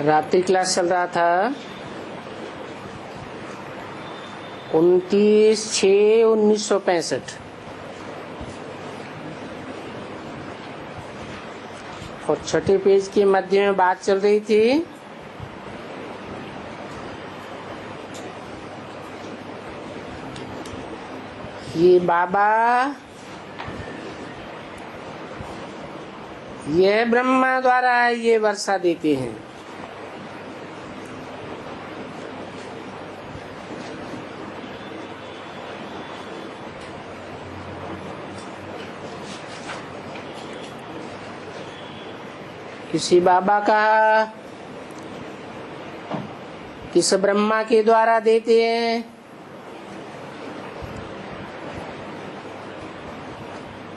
रात्रि क्लास चल रहा था 29/6/1965 और छठे पेज के मध्य में बात चल रही थी ये बाबा यह ब्रह्मा द्वारा ये वर्षा देते हैं। किसी बाबा का किस ब्रह्मा के द्वारा देते हैं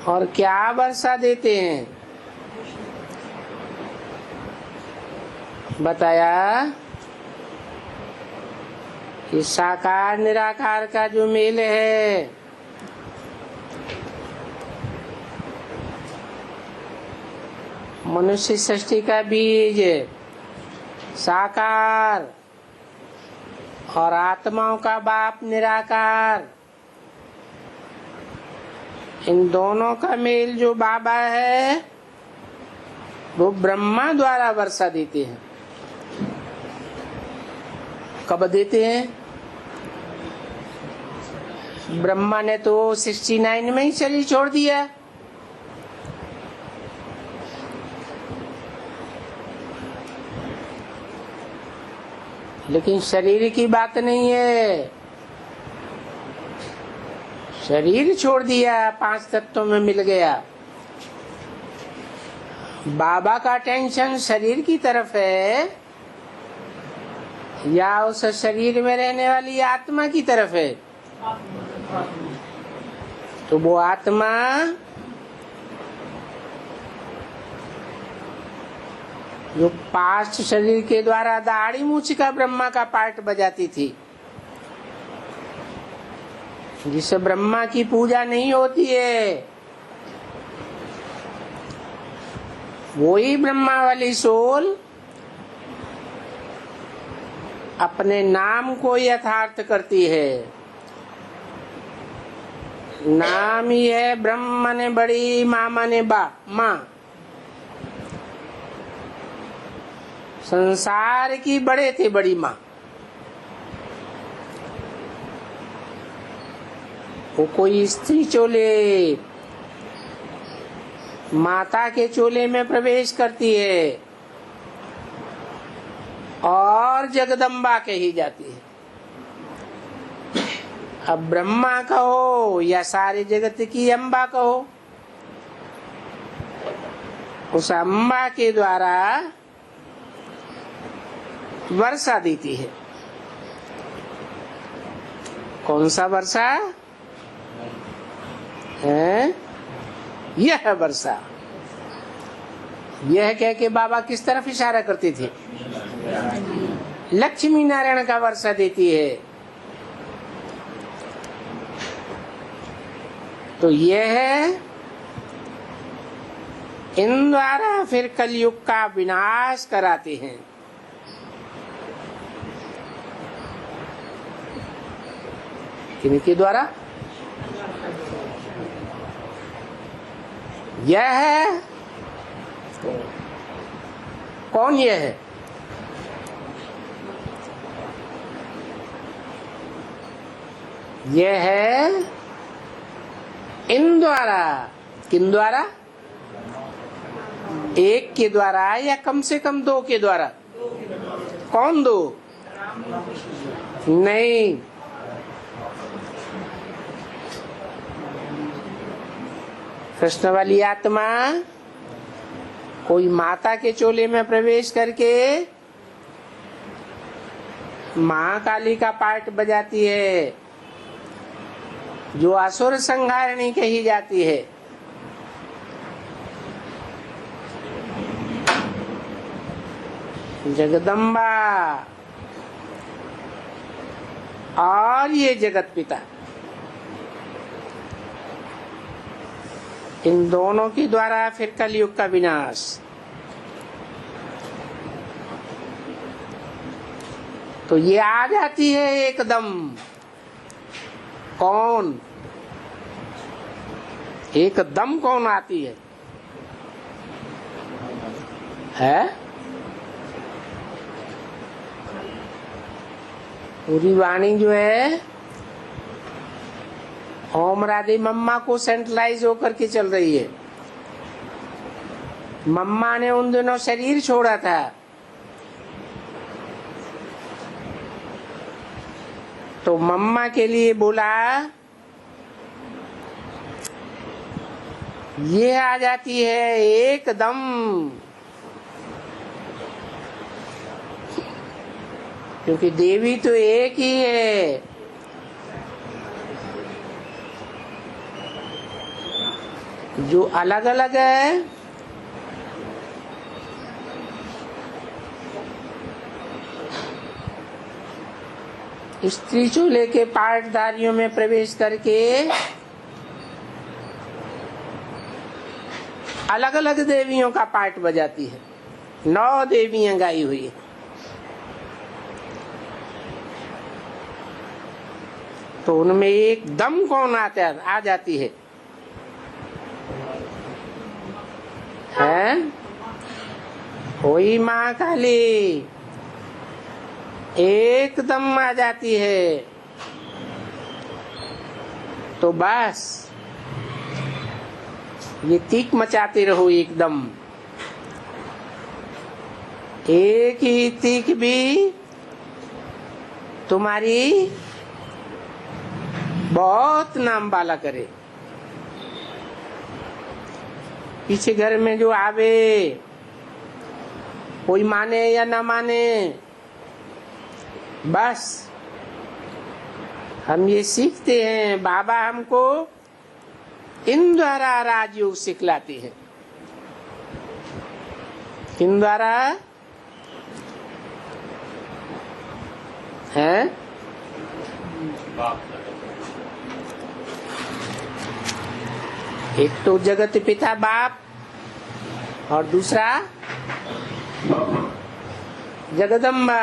और क्या वर्षा देते हैं बताया कि साकार निराकार का जो मेल है मनुष्य सृष्टि का बीज साकार और आत्माओं का बाप निराकार, इन दोनों का मेल जो बाबा है वो ब्रह्मा द्वारा वर्षा देते हैं। कब देते हैं? ब्रह्मा ने तो 69 में ही शरीर छोड़ दिया। लेकिन शरीर की बात नहीं है, शरीर छोड़ दिया, 5 तत्वों में मिल गया। बाबा का टेंशन शरीर की तरफ है या उस शरीर में रहने वाली आत्मा की तरफ है? तो वो आत्मा जो पास्ट शरीर के द्वारा दाढ़ी मूछ का ब्रह्मा का पार्ट बजाती थी, जिसे ब्रह्मा की पूजा नहीं होती है, वही ब्रह्मा वाली सोल अपने नाम को यथार्थ करती है। नाम ही है ब्रह्म ने बड़ी, माँ माने बा, माँ। संसार की बड़े थे बड़ी माँ। वो कोई स्त्री चोले माता के चोले में प्रवेश करती है और जगदम्बा कही जाती है। अब ब्रह्मा कहो या सारे जगत की अम्बा कहो, उस अम्बा के द्वारा वर्षा देती है। कौन सा वर्षा है? यह वर्षा। यह कह के बाबा किस तरफ इशारा करते थे? लक्ष्मी नारायण का वर्षा देती है। तो यह है, इन द्वारा फिर कलयुग का विनाश कराते हैं। किनके द्वारा? यह है। कौन यह है? यह है इन द्वारा। किन द्वारा? एक के द्वारा या कम से कम 2 के द्वारा? कौन 2? नहीं, कृष्ण वाली आत्मा कोई माता के चोले में प्रवेश करके महाकाली का पार्ट बजाती है, जो असुर संहारिणी कही जाती है। जगदम्बा और ये जगत पिता, इन दोनों के द्वारा फिर कलयुग का विनाश। तो ये आ जाती है एकदम। कौन? एकदम कौन आती है? पूरी वाणी जो है ओम राधे मम्मा को सेंट्रलाइज होकर के चल रही है। मम्मा ने उन दिनों शरीर छोड़ा था, तो मम्मा के लिए बोला, ये आ जाती है एकदम। क्योंकि देवी तो एक ही है। जो अलग अलग है स्त्री चूल्हे के पाठधारियों में प्रवेश करके अलग अलग देवियों का पार्ट बजाती है। 9 देवियां गाई हुई है। तो उनमें एकदम कौन आ जाती है? वही माँ काली एकदम आ जाती है। तो बस ये तीक मचाते रहो एकदम। एक ही तीक भी तुम्हारी बहुत नाम वाला करे। पीछे घर में जो आवे, कोई माने या ना माने, बस हम ये सीखते हैं। बाबा हमको इन द्वारा राजयोग सिखलाते हैं। किन द्वारा है? एक तो जगत पिता बाप और दूसरा जगदम्बा।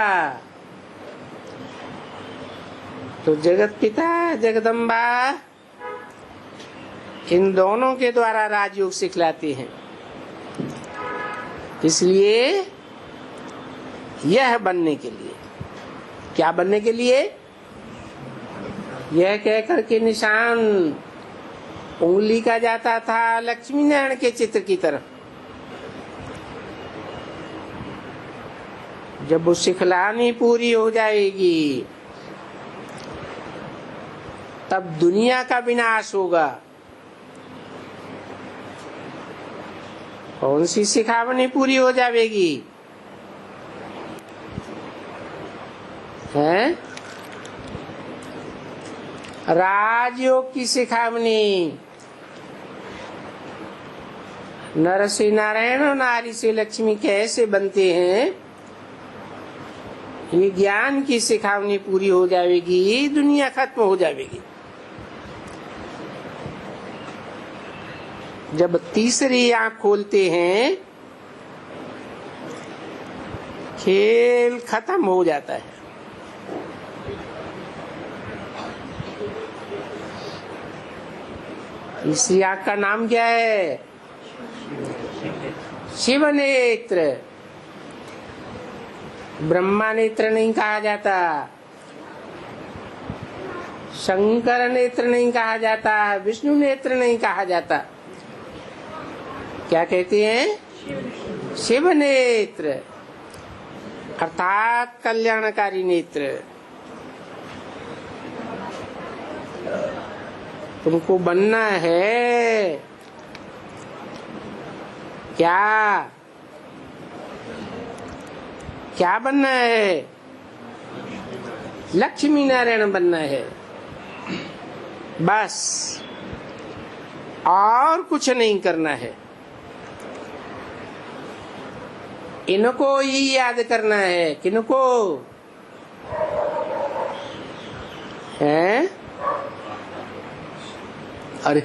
तो जगत पिता जगदम्बा इन दोनों के द्वारा राजयोग सिखलाते हैं। इसलिए यह बनने के लिए, क्या बनने के लिए? यह कह करके निशान उंगली का जाता था लक्ष्मी नारायण के चित्र की तरफ। जब वो सिखलानी पूरी हो जाएगी तब दुनिया का विनाश होगा। कौन सी सिखावनी पूरी हो जाएगी? हैं? राजयोग की सिखावनी। नर से नारायण और नारी से लक्ष्मी कैसे बनते हैं, ये ज्ञान की सिखावनी पूरी हो जाएगी, दुनिया खत्म हो जाएगी। जब तीसरी आंख खोलते हैं खेल खत्म हो जाता है। तीसरी आंख का नाम क्या है? शिव नेत्र। ब्रह्मा नेत्र नहीं कहा जाता, शंकर नेत्र नहीं कहा जाता, विष्णु नेत्र नहीं कहा जाता। क्या कहते हैं? शिव नेत्र, अर्थात कल्याणकारी नेत्र। तुमको बनना है क्या? क्या बनना है? लक्ष्मी नारायण बनना है, बस। और कुछ नहीं करना है। इनको ही याद करना है। किनको है? अरे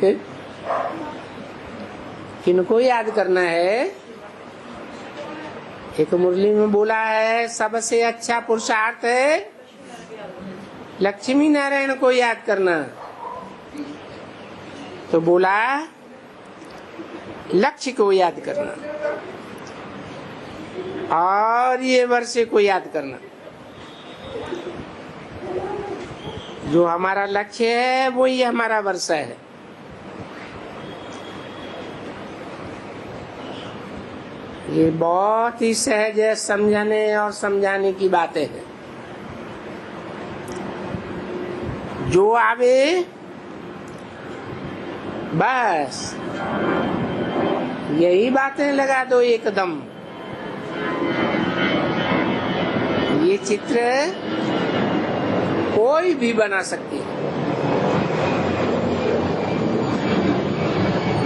किनको याद करना है? एक मुरली में बोला है सबसे अच्छा पुरुषार्थ है लक्ष्मी नारायण को याद करना। तो बोला लक्ष्य को याद करना और ये वर्षे को याद करना। जो हमारा लक्ष्य है वही हमारा वर्षा है। ये बहुत ही सहज है, समझने और समझाने की बातें हैं। जो आवे बस यही बातें लगा दो एकदम। ये चित्र कोई भी बना सकती है।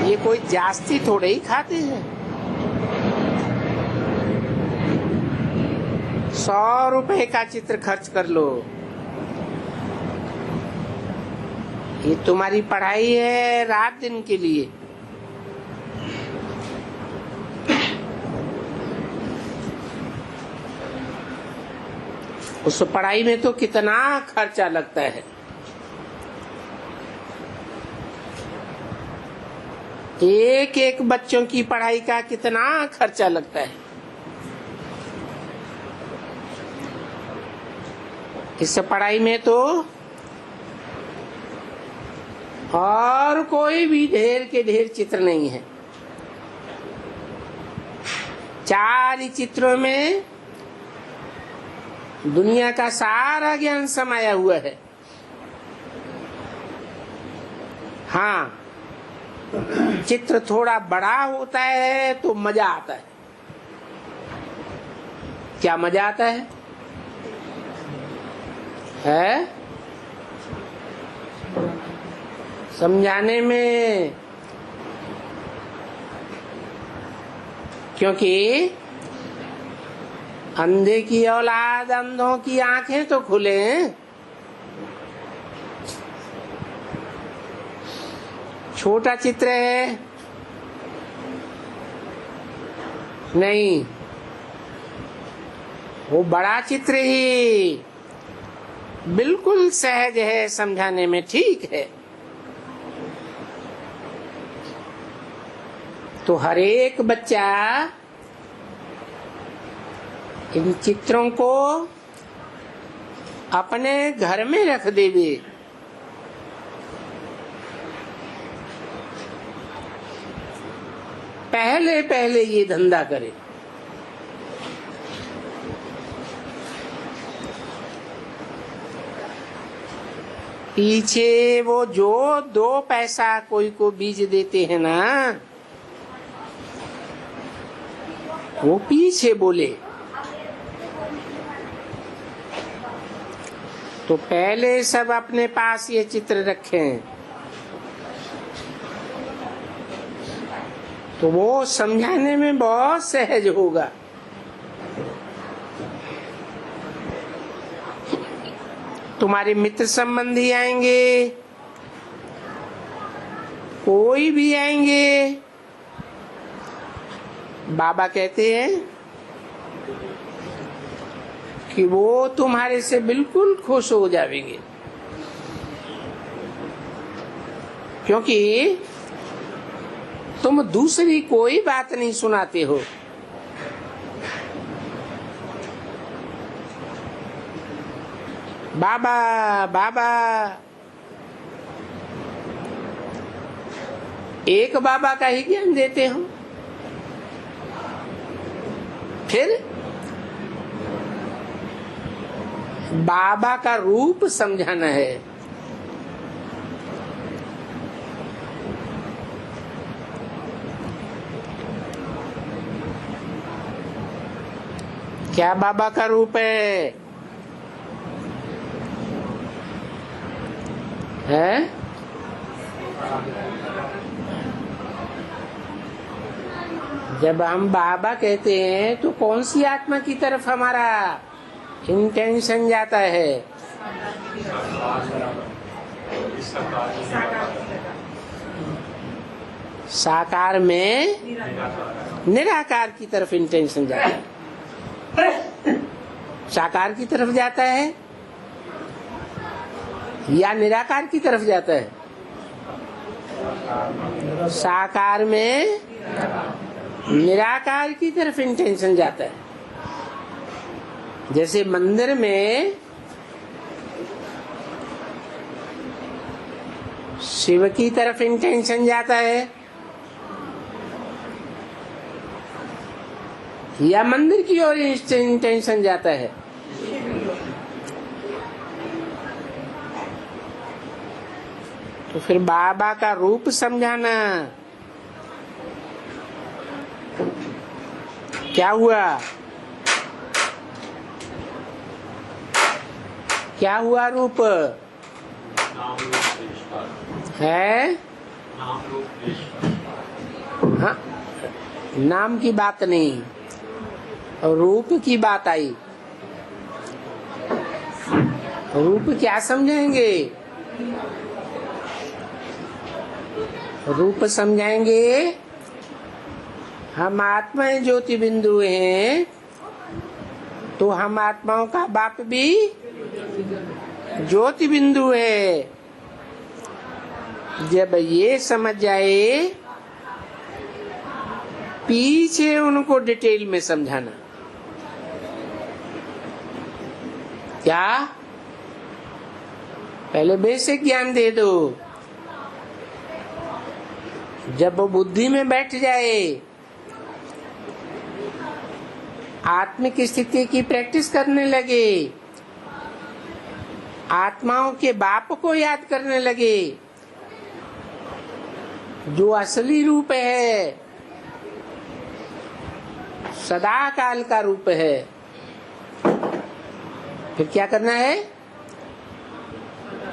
ये कोई जास्ती थोड़े ही खाते हैं। 100 रुपए का चित्र खर्च कर लो, ये तुम्हारी पढ़ाई है रात दिन के लिए। उस पढ़ाई में तो कितना खर्चा लगता है। एक एक बच्चों की पढ़ाई का कितना खर्चा लगता है। इस पढ़ाई में तो और कोई भी ढेर के ढेर चित्र नहीं है। 4 ही चित्रों में दुनिया का सारा ज्ञान समाया हुआ है। हाँ, चित्र थोड़ा बड़ा होता है तो मजा आता है। क्या मजा आता है? समझाने में। क्योंकि अंधे की औलाद, अंधों की आंखें तो खुले हैं। छोटा चित्र है नहीं, वो बड़ा चित्र ही बिल्कुल सहज है, समझाने में ठीक है। तो हर एक बच्चा इन चित्रों को अपने घर में रख देवे। पहले पहले ये धंधा करे। पीछे वो जो 2 पैसा कोई को बीज देते हैं ना, वो पीछे बोले। तो पहले सब अपने पास ये चित्र रखें, तो वो समझाने में बहुत सहज होगा। तुम्हारे मित्र संबंधी आएंगे, कोई भी आएंगे, बाबा कहते हैं कि वो तुम्हारे से बिल्कुल खुश हो जाएंगे। क्योंकि तुम दूसरी कोई बात नहीं सुनाते हो। बाबा बाबा, एक बाबा का ही ज्ञान देते हो। फिर बाबा का रूप समझाना है। क्या बाबा का रूप है? जब हम बाबा कहते हैं तो कौन सी आत्मा की तरफ हमारा इंटेंशन जाता है? साकार में निराकार की तरफ इंटेंशन जाता है। साकार की तरफ जाता है या निराकार की तरफ जाता है? साकार में निराकार की तरफ इंटेंशन जाता है। जैसे मंदिर में शिव की तरफ इंटेंशन जाता है या मंदिर की ओर इंटेंशन जाता है? तो फिर बाबा का रूप समझाना। क्या हुआ? क्या हुआ रूप है? हाँ, नाम की बात नहीं, रूप की बात आई। रूप क्या समझेंगे? रूप समझाएंगे हम आत्मा ज्योति बिंदु हैं, तो हम आत्माओं का बाप भी ज्योति बिंदु है। जब ये समझ जाए, पीछे उनको डिटेल में समझाना। क्या? पहले बेसिक ज्ञान दे दो। जब वो बुद्धि में बैठ जाए, आत्मिक स्थिति की प्रैक्टिस करने लगे, आत्माओं के बाप को याद करने लगे, जो असली रूप है, सदा काल का रूप है, फिर क्या करना है?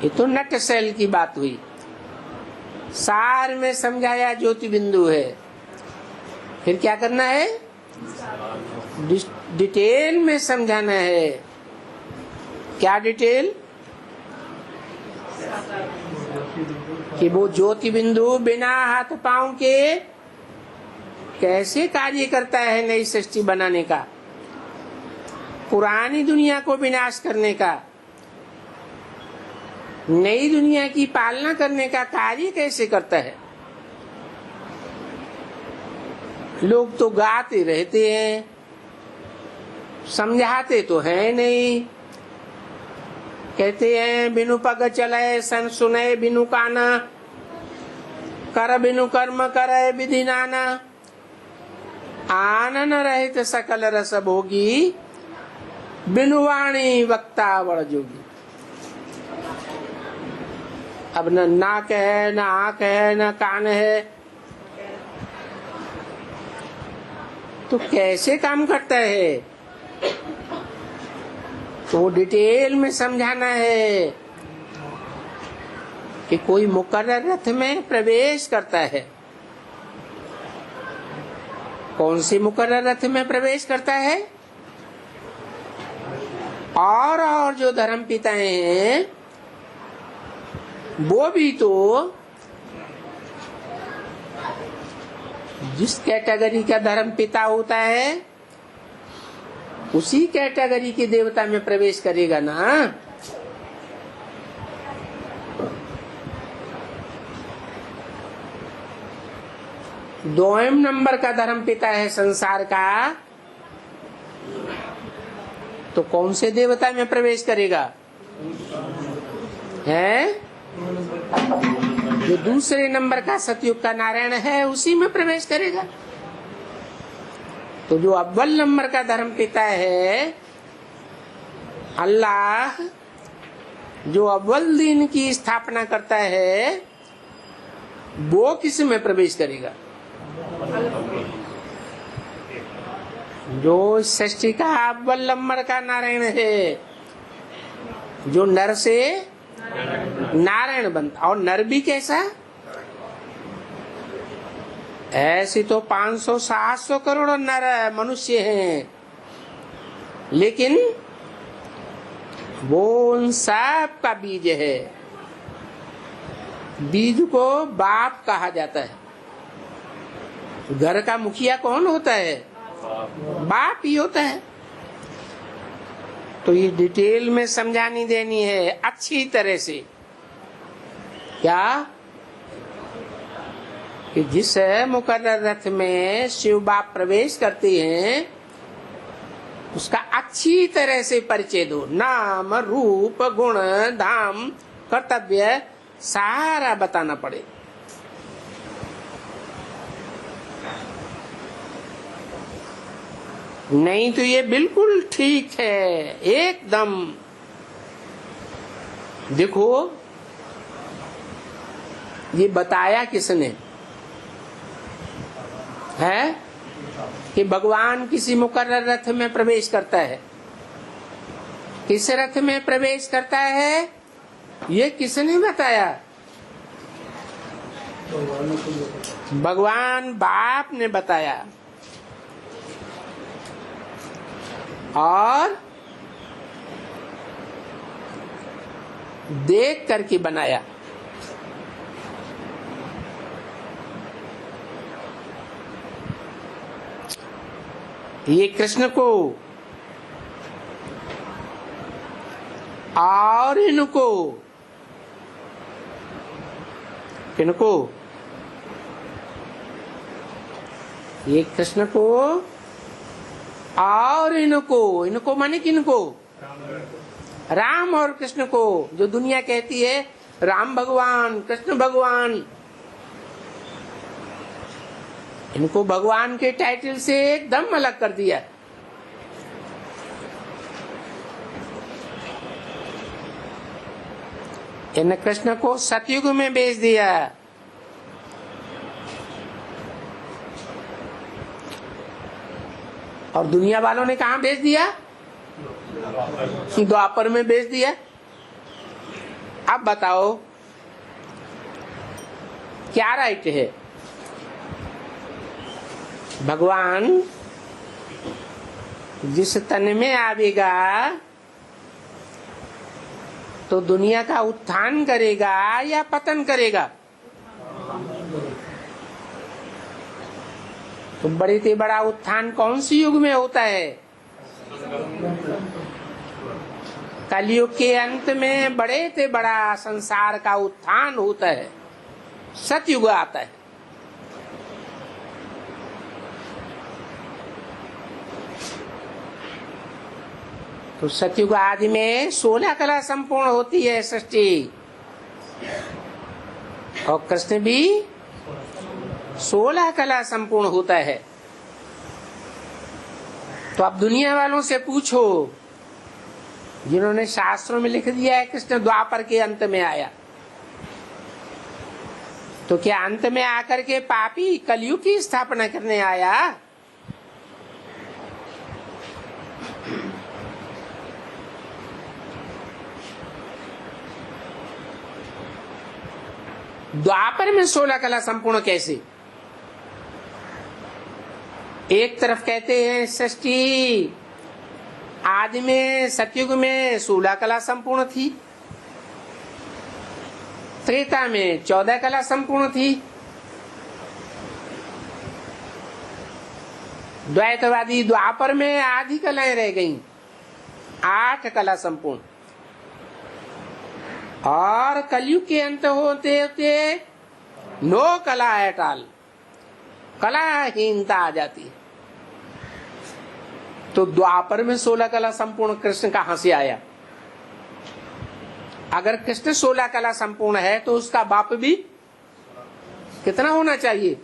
ये तो नट सेल की बात हुई, सार में समझाया ज्योति बिंदु है। फिर क्या करना है? डिटेल में समझाना है। क्या डिटेल? कि वो ज्योति बिंदु बिना हाथ पांव के कैसे कार्य करता है नई सृष्टि बनाने का, पुरानी दुनिया को विनाश करने का, नई दुनिया की पालना करने का कार्य कैसे करता है। लोग तो गाते रहते हैं, समझाते तो है नहीं। कहते हैं बिनु पग चले सन सुने बिनु काना, कर बिनु कर्म करे विधि नाना, आनन रहित सकल रस भोगी, बिनु वाणी वक्ता बड़ जोगी। अब न नाक है, न आंख है, न कान है, तो कैसे काम करता है? तो डिटेल में समझाना है कि कोई मुकर्रर रथ में प्रवेश करता है। कौन सी मुकर्रर रथ में प्रवेश करता है? और जो धर्म पिताएं हैं वो भी तो जिस कैटेगरी का धर्म पिता होता है उसी कैटेगरी के देवता में प्रवेश करेगा ना। दोयम नंबर का धर्म पिता है संसार का, तो कौन से देवता में प्रवेश करेगा? है जो दूसरे नंबर का सतयुग का नारायण है उसी में प्रवेश करेगा। तो जो अव्वल नंबर का धर्म पिता है अल्लाह, जो अव्वल दिन की स्थापना करता है, वो किस में प्रवेश करेगा? जो सृष्टि का अव्वल नंबर का नारायण है, जो नर से नारायण बनता। और नर भी कैसा? ऐसे तो 500-700 करोड़ नर मनुष्य हैं, लेकिन वो उन सब का बीज है। बीज को बाप कहा जाता है। घर का मुखिया कौन होता है? बाप ही होता है। तो ये डिटेल में समझानी देनी है अच्छी तरह से। क्या? कि जिस मुकर्रर रथ में शिव बाप प्रवेश करते हैं उसका अच्छी तरह से परिचय दो। नाम, रूप, गुण, धाम, कर्तव्य सारा बताना पड़े। नहीं तो ये बिल्कुल ठीक है एकदम। देखो ये बताया किसने है कि भगवान किसी मुकर्रर रथ में प्रवेश करता है। किस रथ में प्रवेश करता है ये किसने बताया? भगवान बाप ने बताया और देख करके बनाया। ये कृष्ण को और इनको, किनको? ये कृष्ण को और इनको, इनको माने किनको? राम और कृष्ण को। जो दुनिया कहती है राम भगवान, कृष्ण भगवान, इनको भगवान के टाइटल से एकदम अलग कर दिया। इन कृष्ण को सतयुग में भेज दिया, और दुनिया वालों ने कहा भेज दिया? द्वापर में भेज दिया। अब बताओ क्या राइट है? भगवान जिस तन में आवेगा तो दुनिया का उत्थान करेगा या पतन करेगा? तो बड़े से बड़ा उत्थान कौन सी युग में होता है? कलयुग के अंत में बड़े से बड़ा संसार का उत्थान होता है, सतयुग आता है। तो सतयुग आदि में 16 कला संपूर्ण होती है सृष्टि, और कृष्ण भी 16 कला संपूर्ण होता है। तो अब दुनिया वालों से पूछो जिन्होंने शास्त्रों में लिख दिया है कृष्ण द्वापर के अंत में आया, तो क्या अंत में आकर के पापी कलयुग की स्थापना करने आया? द्वापर में 16 कला संपूर्ण कैसे? एक तरफ कहते हैं सृष्टि आदि में सतयुग में 16 कला संपूर्ण थी, त्रेता में 14 कला संपूर्ण थी, द्वैतवादी द्वापर में आधी कलाएं रह गईं, 8 कला संपूर्ण, और कलयुग के अंत होते होते 9 कला हटाल, कलाहीनता आ जाती है। तो द्वापर में 16 कला संपूर्ण कृष्ण कहां से आया? अगर कृष्ण 16 कला संपूर्ण है तो उसका बाप भी कितना होना चाहिए?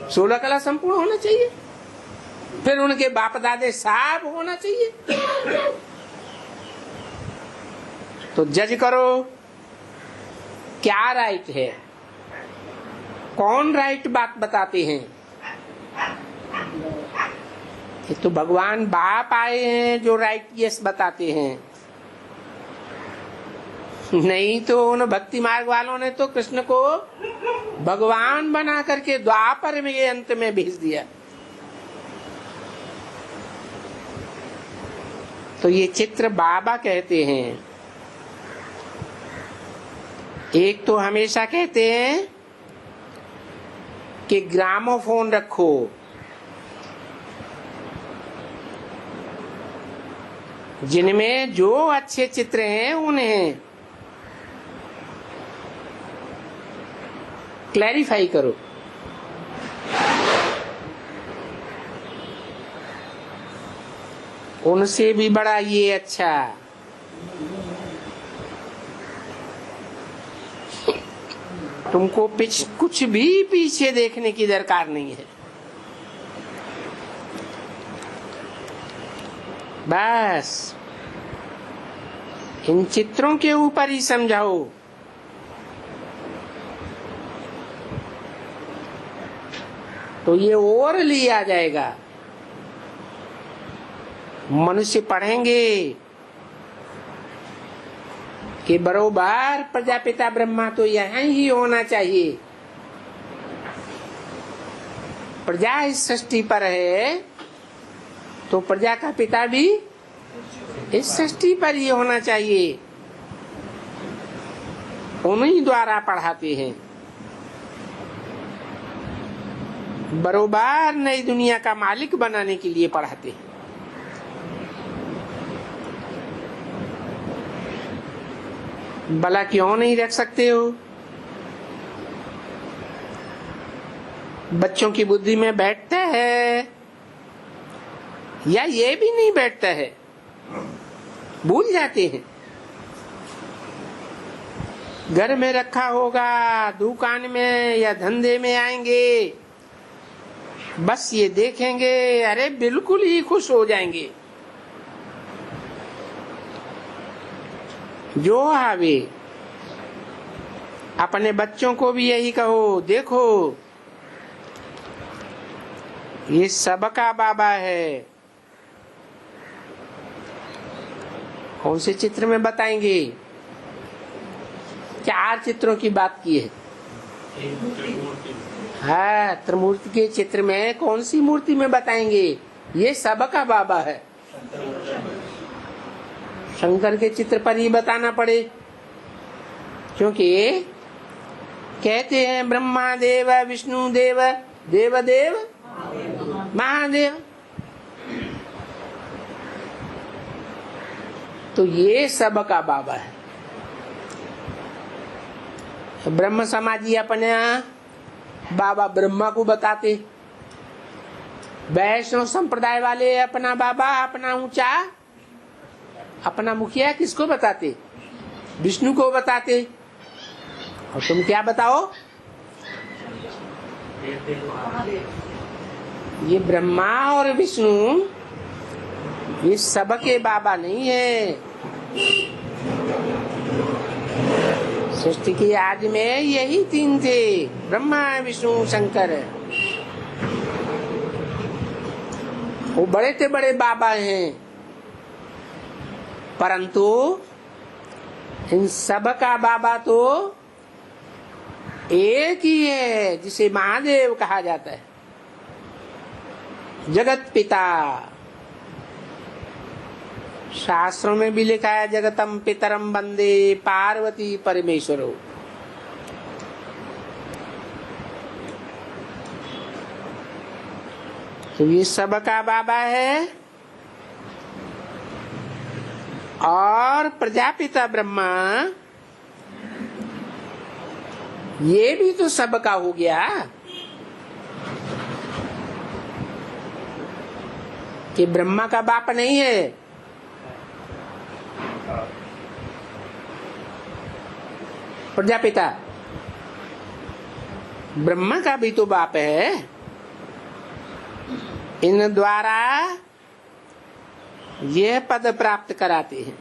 16 कला संपूर्ण होना चाहिए। फिर उनके बाप दादे सब होना चाहिए। तो जज करो क्या राइट है, कौन राइट बात बताते हैं? ये तो भगवान बाप आए हैं जो राइट यस बताते हैं, नहीं तो उन भक्ति मार्ग वालों ने तो कृष्ण को भगवान बना करके द्वापर में अंत में भेज दिया। तो ये चित्र बाबा कहते हैं। एक तो हमेशा कहते हैं कि ग्रामोफोन रखो, जिनमें जो अच्छे चित्र हैं उन्हें क्लैरिफाई करो। उनसे भी बड़ा ये अच्छा। तुमको कुछ भी पीछे देखने की दरकार नहीं है, बस इन चित्रों के ऊपर ही समझाओ। तो ये और लिया जाएगा। मनुष्य पढ़ेंगे कि बरोबर प्रजापिता ब्रह्मा तो यहाँ ही होना चाहिए। प्रजा इस सृष्टि पर है तो प्रजा का पिता भी इस सृष्टि पर ही होना चाहिए। उन्हीं द्वारा पढ़ाते हैं, बरोबर नई दुनिया का मालिक बनाने के लिए पढ़ाते हैं। भला क्यों नहीं रख सकते हो? बच्चों की बुद्धि में बैठता है या ये भी नहीं बैठता है, भूल जाते हैं। घर में रखा होगा, दुकान में या धंधे में आएंगे, बस ये देखेंगे, अरे बिल्कुल ही खुश हो जाएंगे। जो आवे, अपने बच्चों को भी यही कहो, देखो ये सबका बाबा है। कौन से चित्र में बताएंगे? 4 चित्रों की बात की है। हाँ, त्रिमूर्ति के चित्र में कौन सी मूर्ति में बताएंगे? ये सबका बाबा है। शंकर के चित्र पर ही बताना पड़े, क्योंकि कहते हैं ब्रह्मा देव, विष्णु देव, देवदेव, महादेव। तो ये सबका बाबा है। ब्रह्म समाजी अपने बाबा ब्रह्मा को बताते, वैष्णव संप्रदाय वाले अपना बाबा, अपना ऊंचा, अपना मुखिया किसको बताते? विष्णु को बताते। और तुम क्या बताओ? ये ब्रह्मा और विष्णु ये सबके बाबा नहीं है। सृष्टि के आदि में यही 3 थे, ब्रह्मा, विष्णु, शंकर। वो बड़े से बड़े बाबा हैं, परंतु इन सब का बाबा तो एक ही है, जिसे महादेव कहा जाता है, जगत पिता। शास्त्रों में भी लिखा है, जगतम पितरम वंदे पार्वती परमेश्वरो। तो ये सबका बाबा है। और प्रजापिता ब्रह्मा ये भी तो सबका हो गया, कि ब्रह्मा का बाप नहीं है। प्रजापिता ब्रह्मा का भी तो बाप है। इन द्वारा यह पद प्राप्त कराते हैं।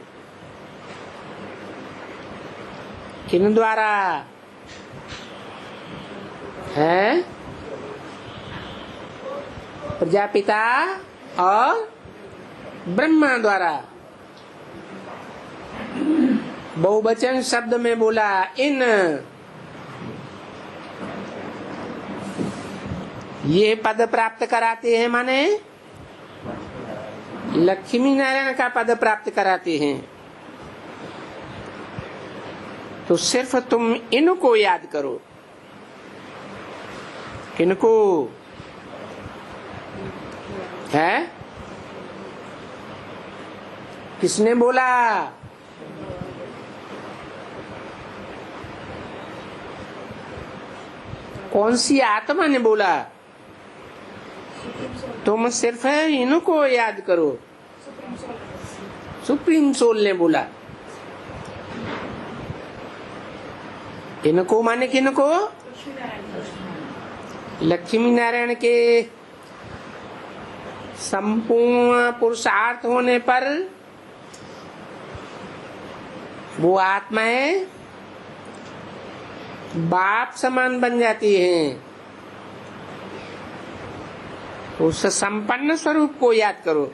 किन द्वारा है? प्रजापिता और ब्रह्मा द्वारा। बहुवचन शब्द में बोला इन, ये पद प्राप्त कराते हैं, माने लक्ष्मी नारायण का पद प्राप्त कराते हैं। तो सिर्फ तुम इनको याद करो। किनको है? किसने बोला? कौन सी आत्मा ने बोला? तुम सिर्फ इनको याद करो। सुप्रीम सोल ने बोला। इनको माने किनको? लक्ष्मी नारायण के संपूर्ण पुरुषार्थ होने पर वो आत्माएं बाप समान बन जाती हैं। उस संपन्न स्वरूप को याद करो।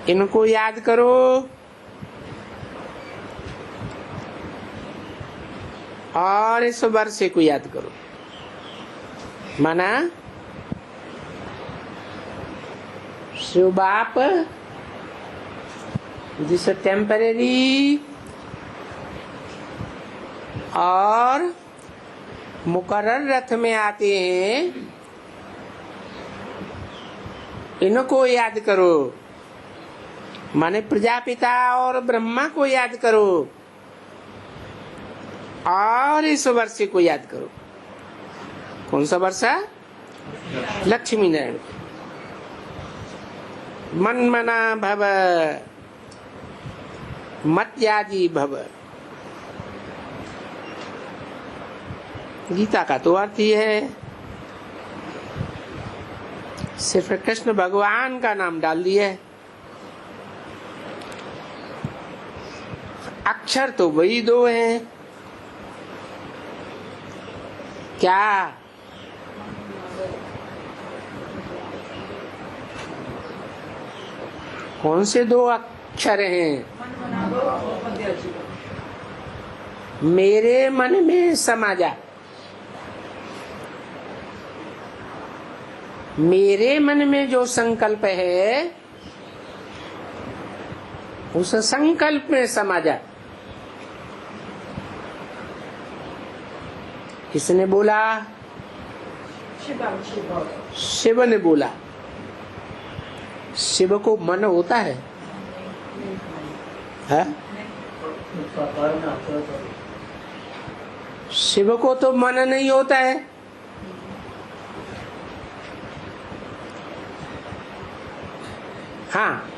इनको याद करो और इस वर्षे को याद करो। माना शिव बाप जिस टेम्परेरी और मुकर्रर रथ में आते हैं, इनको याद करो। माने प्रजापिता और ब्रह्मा को याद करो और इस वर्षे को याद करो। कौन सा वर्षा? लक्ष्मी नारायण। मन मना भव मत्याजी भव। गीता का तो अर्थ ही है, सिर्फ कृष्ण भगवान का नाम डाल दिया है। अक्षर तो वही दो हैं। क्या? कौन से दो अक्षर हैं? मेरे मन में समा जा। मेरे मन में जो संकल्प है उस संकल्प में समा जा। किसने बोला? शिव ने बोला। शिव को मन होता है? शिव को तो मन नहीं होता है। हाँ,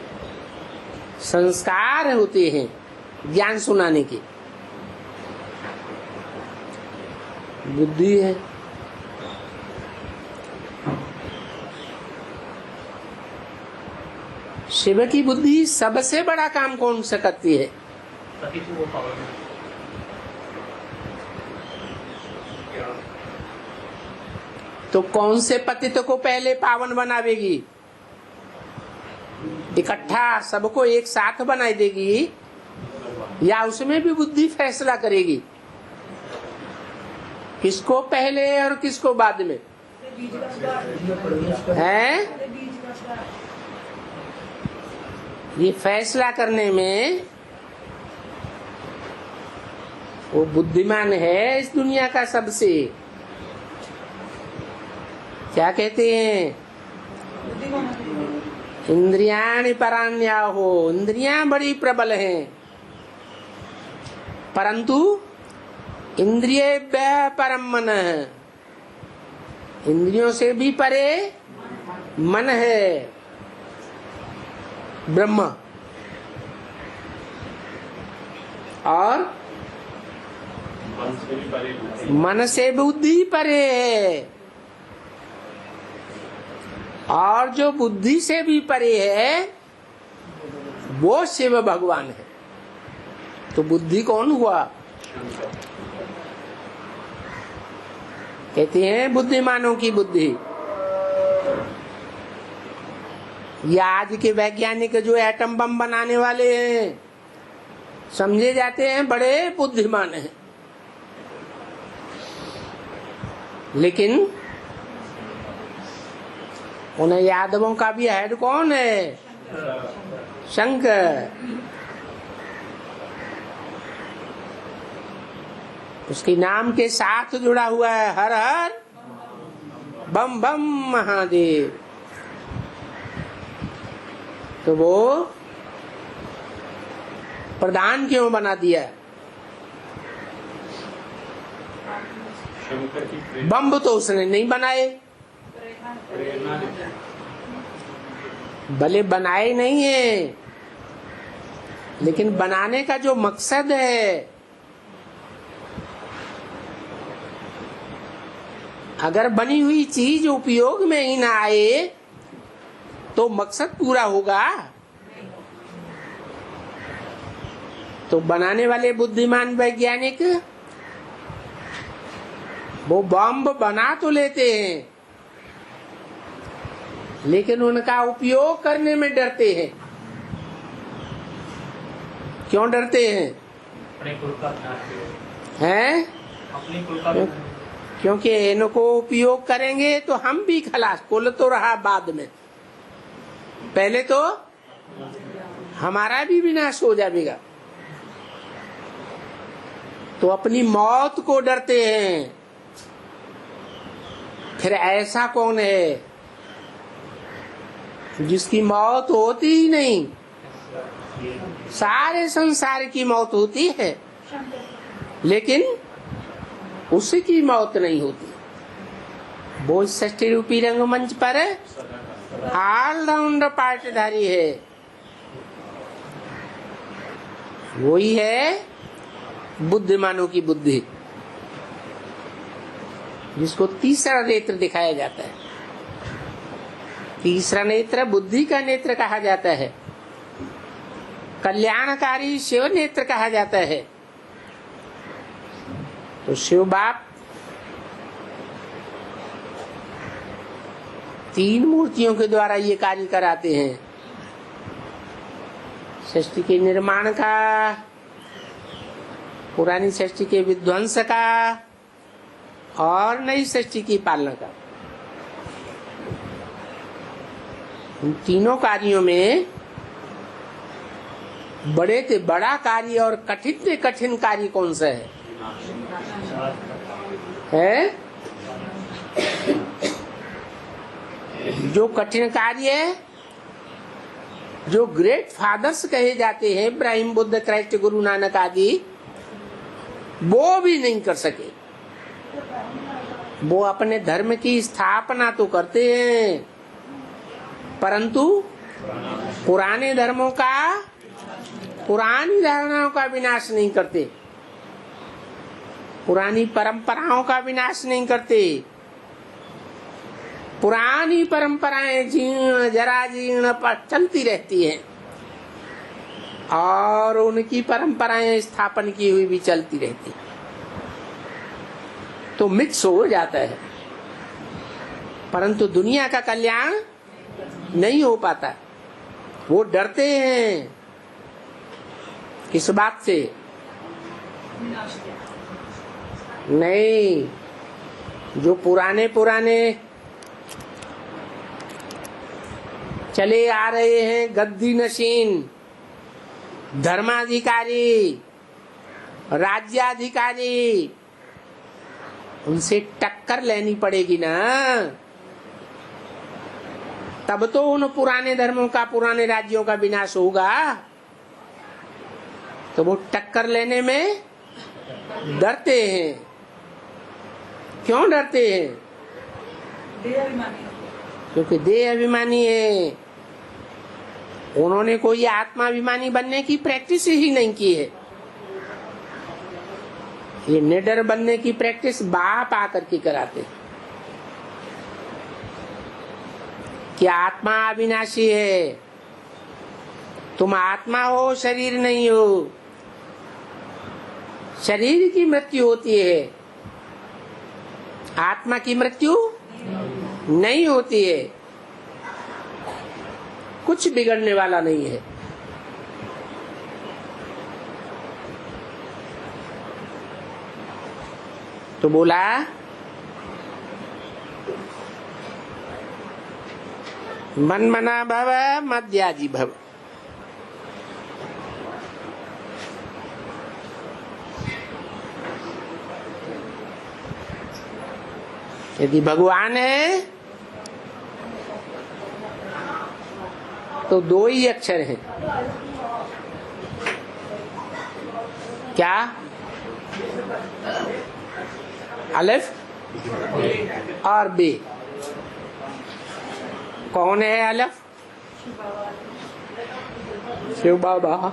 संस्कार होते हैं ज्ञान सुनाने के। बुद्धि है। शिव की बुद्धि सबसे बड़ा काम कौन सा करती है? तो कौन से पतित को पहले पावन बनावेगी? इकट्ठा सबको एक साथ बनाई देगी या उसमें भी बुद्धि फैसला करेगी किसको पहले और किसको बाद में? है ये फैसला करने में वो बुद्धिमान है इस दुनिया का सबसे। क्या कहते हैं? इंद्रियाणि परान्याहो। इंद्रियां बड़ी प्रबल हैं, परंतु इंद्रियेभ्यः परम मन है। इंद्रियों से भी परे मन है, ब्रह्म। और मन से बुद्धि परे है, और जो बुद्धि से भी परे है वो शिव भगवान है। तो बुद्धि कौन हुआ? कहते हैं बुद्धिमानों की बुद्धि। ये आज के वैज्ञानिक जो एटम बम बनाने वाले हैं समझे जाते हैं बड़े बुद्धिमान हैं, लेकिन उन यादवों का भी हेड कौन है? शंकर। उसके नाम के साथ जुड़ा हुआ है हर हर बम बम महादेव। तो वो प्रधान क्यों बना दिया? बम तो उसने नहीं बनाए, भले बनाए नहीं है, लेकिन बनाने का जो मकसद है, अगर बनी हुई चीज उपयोग में ही ना आए तो मकसद पूरा होगा? तो बनाने वाले बुद्धिमान वैज्ञानिक वो बम बना तो लेते हैं, लेकिन उनका उपयोग करने में डरते हैं। क्यों डरते हैं? क्योंकि इनको उपयोग करेंगे तो हम भी खलास। कुल तो रहा बाद में, पहले तो हमारा भी विनाश हो जाएगा। तो अपनी मौत को डरते हैं। फिर ऐसा कौन है जिसकी मौत होती ही नहीं? सारे संसार की मौत होती है, लेकिन उसकी मौत नहीं होती। वो षष्ठी रूपी रंगमंच पर ऑलराउंडर पार्टधारी है। वही है बुद्धिमानों की बुद्धि, जिसको तीसरा नेत्र दिखाया जाता है। तीसरा नेत्र बुद्धि का नेत्र कहा जाता है, कल्याणकारी शिव नेत्र कहा जाता है। तो शिव बाप तीन मूर्तियों के द्वारा ये कार्य कराते हैं, सृष्टि के निर्माण का, पुरानी सृष्टि के विध्वंस का और नई सृष्टि की पालना का। इन तीनों कार्यों में बड़े से बड़ा कार्य और कठिन से कठिन कार्य कौन सा है? जो कठिन कार्य है, जो ग्रेट फादर्स कहे जाते हैं, इब्राहिम, बुद्ध, क्राइस्ट, गुरु नानक आदि, वो भी नहीं कर सके। वो अपने धर्म की स्थापना तो करते हैं, परंतु पुराने धर्मों का, पुरानी धारणाओं का विनाश नहीं करते, पुरानी परंपराओं का विनाश नहीं करते। पुरानी परंपराएं जीर्ण जरा जीर्ण पर चलती रहती हैं और उनकी परंपराएं स्थापन की हुई भी चलती रहती, तो मिक्स हो जाता है, परंतु दुनिया का कल्याण नहीं हो पाता। वो डरते हैं किस बात से? नहीं, जो पुराने चले आ रहे हैं गद्दी नशीन धर्माधिकारी, राज्याधिकारी, उनसे टक्कर लेनी पड़ेगी ना, तब तो उन पुराने धर्मों का, पुराने राज्यों का विनाश होगा। तो वो टक्कर लेने में डरते हैं। क्यों डरते हैं? क्योंकि देह अभिमानी है। उन्होंने कोई आत्माभिमानी बनने की प्रैक्टिस ही नहीं की है। ये निडर बनने की प्रैक्टिस बाप आकर के कराते। कि आत्मा अविनाशी है, तुम आत्मा हो, शरीर नहीं हो। शरीर की मृत्यु होती है, आत्मा की मृत्यु नहीं होती है। कुछ बिगड़ने वाला नहीं है। तो बोला मनमना भव मध्याजी भव। यदि भगवान है तो दो ही अक्षर हैं। क्या? अलिफ और बे। कौन है अलिफ? शिव बाबा।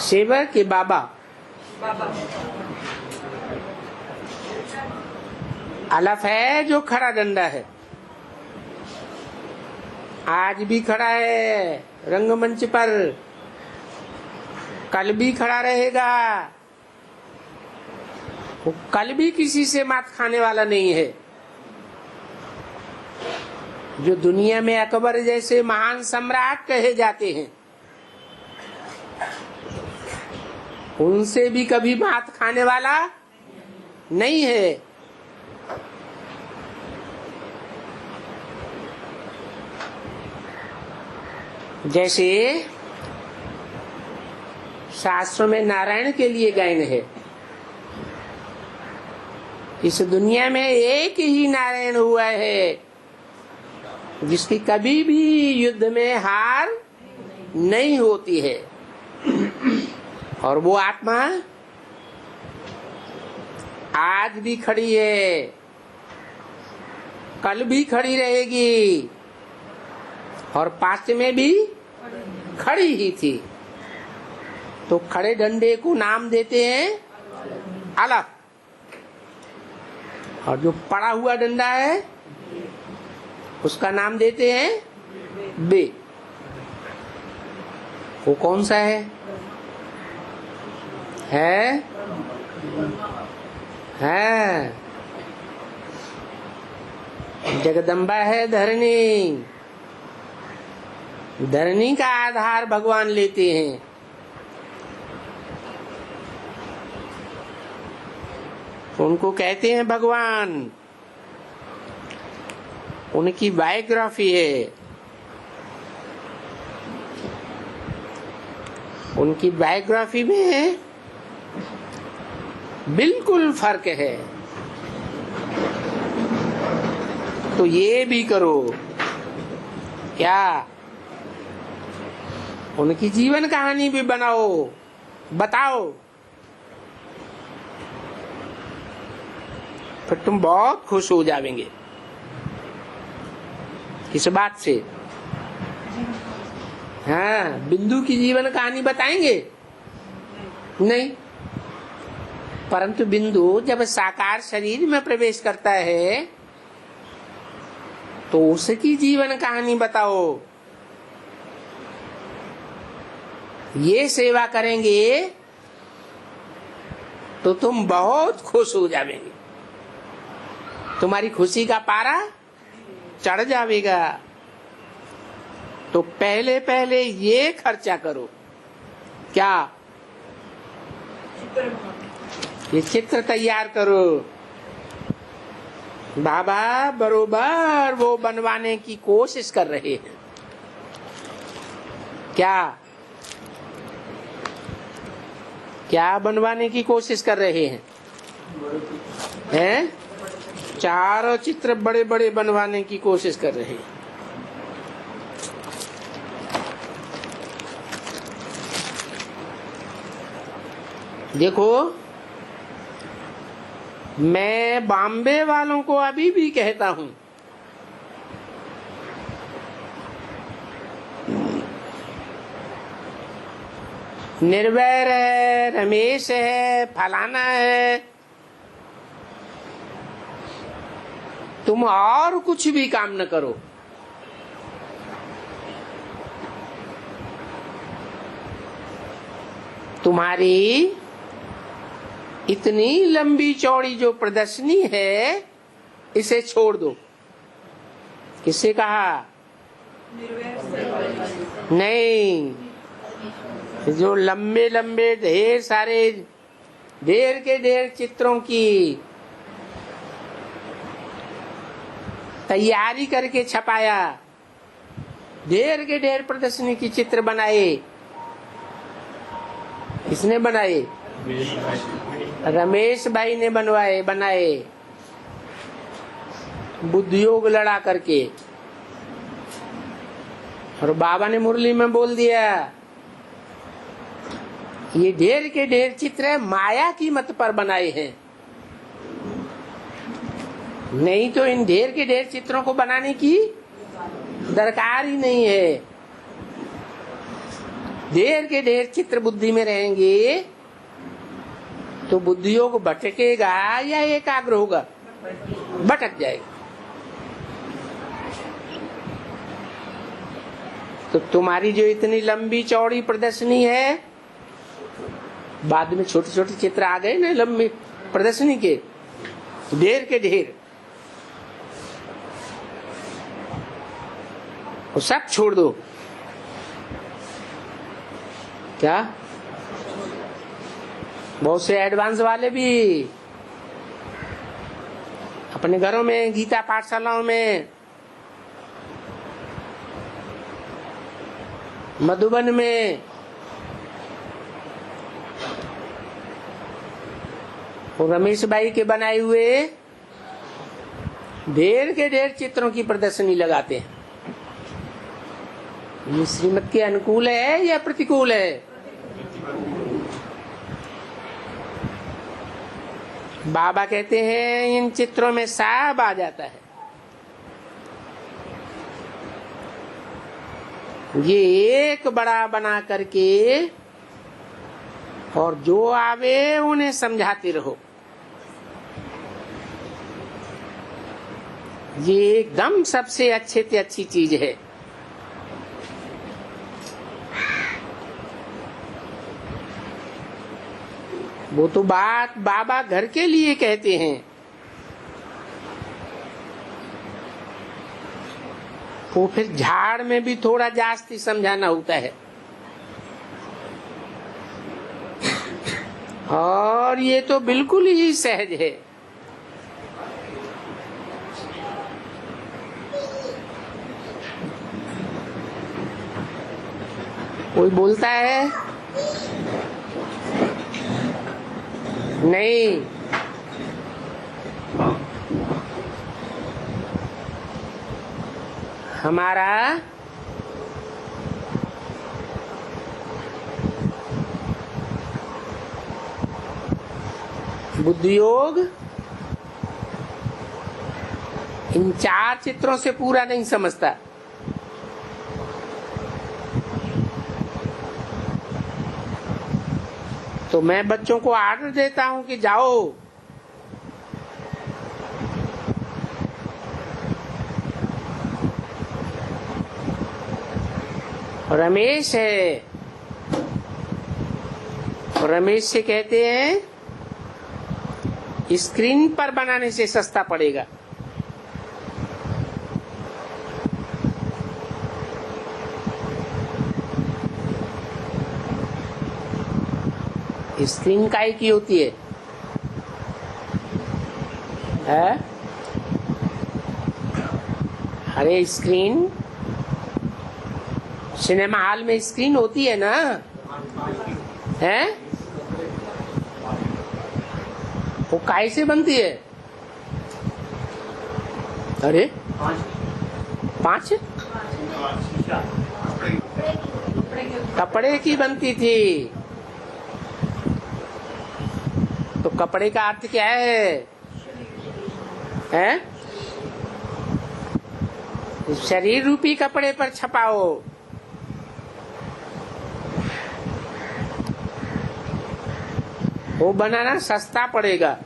शिव के बाबा। अलिफ है जो खड़ा डंडा है, आज भी खड़ा है रंगमंच पर, कल भी खड़ा रहेगा। वो कल भी किसी से मात खाने वाला नहीं है। जो दुनिया में अकबर जैसे महान सम्राट कहे जाते हैं, उनसे भी कभी मात खाने वाला नहीं है। जैसे शास्त्रों में नारायण के लिए गायन है, इस दुनिया में एक ही नारायण हुआ है जिसकी कभी भी युद्ध में हार नहीं होती है। और वो आत्मा आज भी खड़ी है, कल भी खड़ी रहेगी, और पास्ट में भी खड़ी ही थी। तो खड़े डंडे को नाम देते हैं अलग, और जो पड़ा हुआ डंडा है उसका नाम देते हैं बे। वो कौन सा है? जगदम्बा है धरणी। धरणी का आधार भगवान लेते हैं। उनको कहते हैं भगवान। उनकी बायोग्राफी है। उनकी बायोग्राफी में बिल्कुल फर्क है। तो ये भी करो क्या? उनकी जीवन कहानी भी बनाओ, बताओ, फिर तुम बहुत खुश हो जाएंगे। किस बात से? हाँ, बिंदु की जीवन कहानी बताएंगे नहीं, परंतु बिंदु जब साकार शरीर में प्रवेश करता है तो उसकी जीवन कहानी बताओ। ये सेवा करेंगे तो तुम बहुत खुश हो जाएंगे। तुम्हारी खुशी का पारा चढ़ जाएगा। तो पहले पहले ये खर्चा करो। क्या? ये चित्र तैयार करो। बाबा बरोबर वो बनवाने की कोशिश कर रहे हैं। क्या क्या बनवाने की कोशिश कर रहे हैं? चारों चित्र बड़े बड़े बनवाने की कोशिश कर रहे हैं। देखो, मैं बॉम्बे वालों को अभी भी कहता हूं, निर्वैर है, रमेश है, फलाना है, तुम और कुछ भी काम न करो, तुम्हारी इतनी लंबी चौड़ी जो प्रदर्शनी है इसे छोड़ दो। किससे कहा? नहीं, जो लंबे लंबे ढेर सारे ढेर के ढेर चित्रों की तैयारी करके छपाया, ढेर के ढेर प्रदर्शनी की चित्र बनाए। किसने बनाए? रमेश भाई ने बनाए बुद्धियोग लड़ा करके। और बाबा ने मुरली में बोल दिया, ये ढेर के ढेर चित्र माया की मत पर बनाए हैं, नहीं तो इन ढेर के ढेर चित्रों को बनाने की दरकार ही नहीं है। ढेर के ढेर चित्र बुद्धि में रहेंगे तो बुद्धियोग भटकेगा या एकाग्र होगा? भटक जाएगा। तो तुम्हारी जो इतनी लंबी चौड़ी प्रदर्शनी है, बाद में छोटे छोटे चित्र आ गए ना लंबी प्रदर्शनी के, ढेर के ढेर, वो सब छोड़ दो। क्या? बहुत से एडवांस वाले भी अपने घरों में, गीता पाठशालाओं में, मधुबन में, रमेश भाई के बनाए हुए ढेर के ढेर चित्रों की प्रदर्शनी लगाते हैं। ये श्रीमत के अनुकूल है या प्रतिकूल है? बाबा कहते हैं इन चित्रों में सब आ जाता है। ये एक बड़ा बना करके और जो आवे उन्हें समझाते रहो। ये एकदम सबसे अच्छे से अच्छी चीज है। वो तो बात बाबा घर के लिए कहते हैं। वो फिर झाड़ में भी थोड़ा जास्ती समझाना होता है। और ये तो बिल्कुल ही सहज है। कोई बोलता है नहीं, हमारा बुद्धि योग इन 4 चित्रों से पूरा नहीं समझता। तो मैं बच्चों को आर्डर देता हूं कि जाओ रमेश है, रमेश से कहते हैं स्क्रीन पर बनाने से सस्ता पड़ेगा। स्क्रीन काहे की होती है? अरे स्क्रीन सिनेमा हॉल में स्क्रीन होती है ना, है? वो काहे से बनती है? अरे 5 कपड़े की बनती थी। तो कपड़े का अर्थ क्या है? हैं? शरीर रूपी कपड़े पर छपाओ। वो बनाना सस्ता पड़ेगा।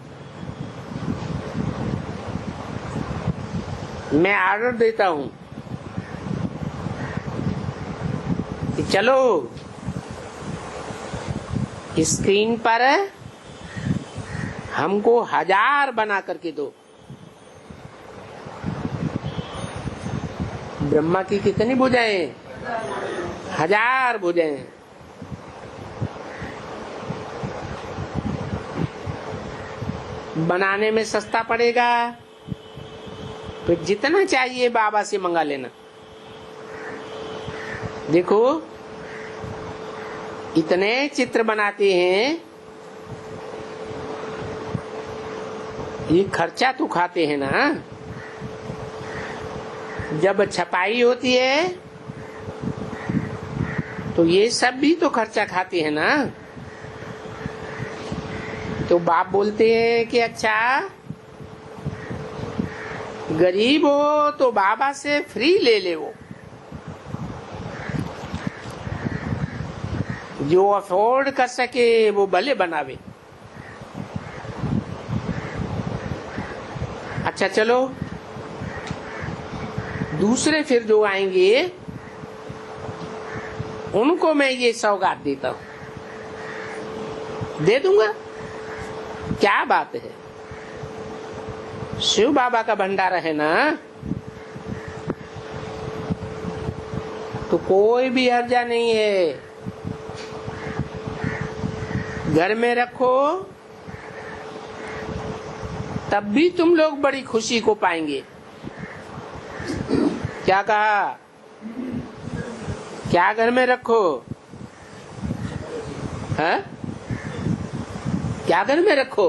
मैं ऑर्डर देता हूं कि चलो स्क्रीन पर हमको 1000 बना करके दो। ब्रह्मा की कितनी भुजाएं? 1000 भुजाएं। बनाने में सस्ता पड़ेगा। फिर जितना चाहिए बाबा से मंगा लेना। देखो इतने चित्र बनाते हैं, ये खर्चा तो खाते हैं ना। जब छपाई होती है तो ये सब भी तो खर्चा खाते हैं ना। तो बाप बोलते हैं कि अच्छा गरीब हो तो बाबा से फ्री ले ले। वो जो अफोर्ड कर सके वो भले बनावे। अच्छा चलो दूसरे फिर जो आएंगे उनको मैं ये सौगात देता हूं, दे दूंगा। क्या बात है, शिव बाबा का भंडारा है ना, तो कोई भी हर्जा नहीं है। घर में रखो तब भी तुम लोग बड़ी खुशी को पाएंगे। क्या कहा? क्या घर में रखो? है? क्या घर में रखो?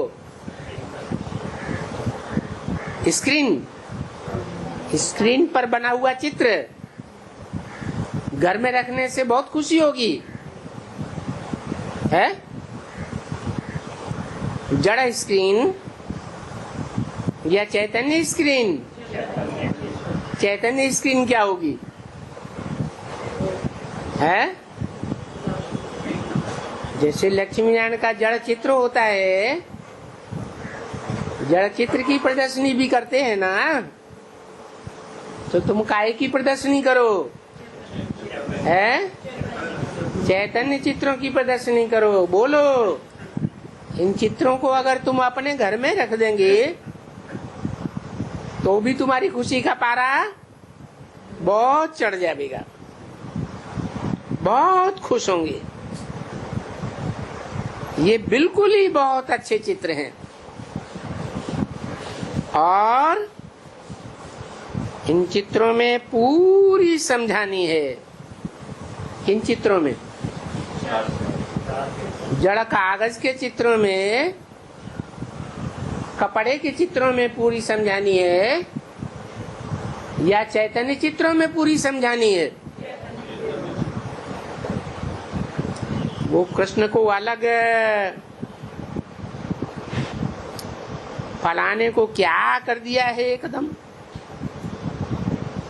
स्क्रीन, स्क्रीन पर बना हुआ चित्र घर में रखने से बहुत खुशी होगी, है? जड़ स्क्रीन या चैतन्य स्क्रीन? चैतन्य स्क्रीन क्या होगी, है? जैसे लक्ष्मी नारायण का जड़ चित्र होता है, जड़ चित्र की प्रदर्शनी भी करते हैं ना, तो तुम काहे की प्रदर्शनी करो, है? चैतन्य चित्रों की प्रदर्शनी करो। बोलो, इन चित्रों को अगर तुम अपने घर में रख देंगे तो भी तुम्हारी खुशी का पारा बहुत चढ़ जाएगा, बहुत खुश होंगे। ये बिल्कुल ही बहुत अच्छे चित्र हैं। और इन चित्रों में पूरी समझानी है। किन चित्रों में? जड़ कागज के चित्रों में, कपड़े के चित्रों में पूरी समझानी है या चैतन्य चित्रों में पूरी समझानी है? वो कृष्ण को अलग फलाने को क्या कर दिया है एकदम,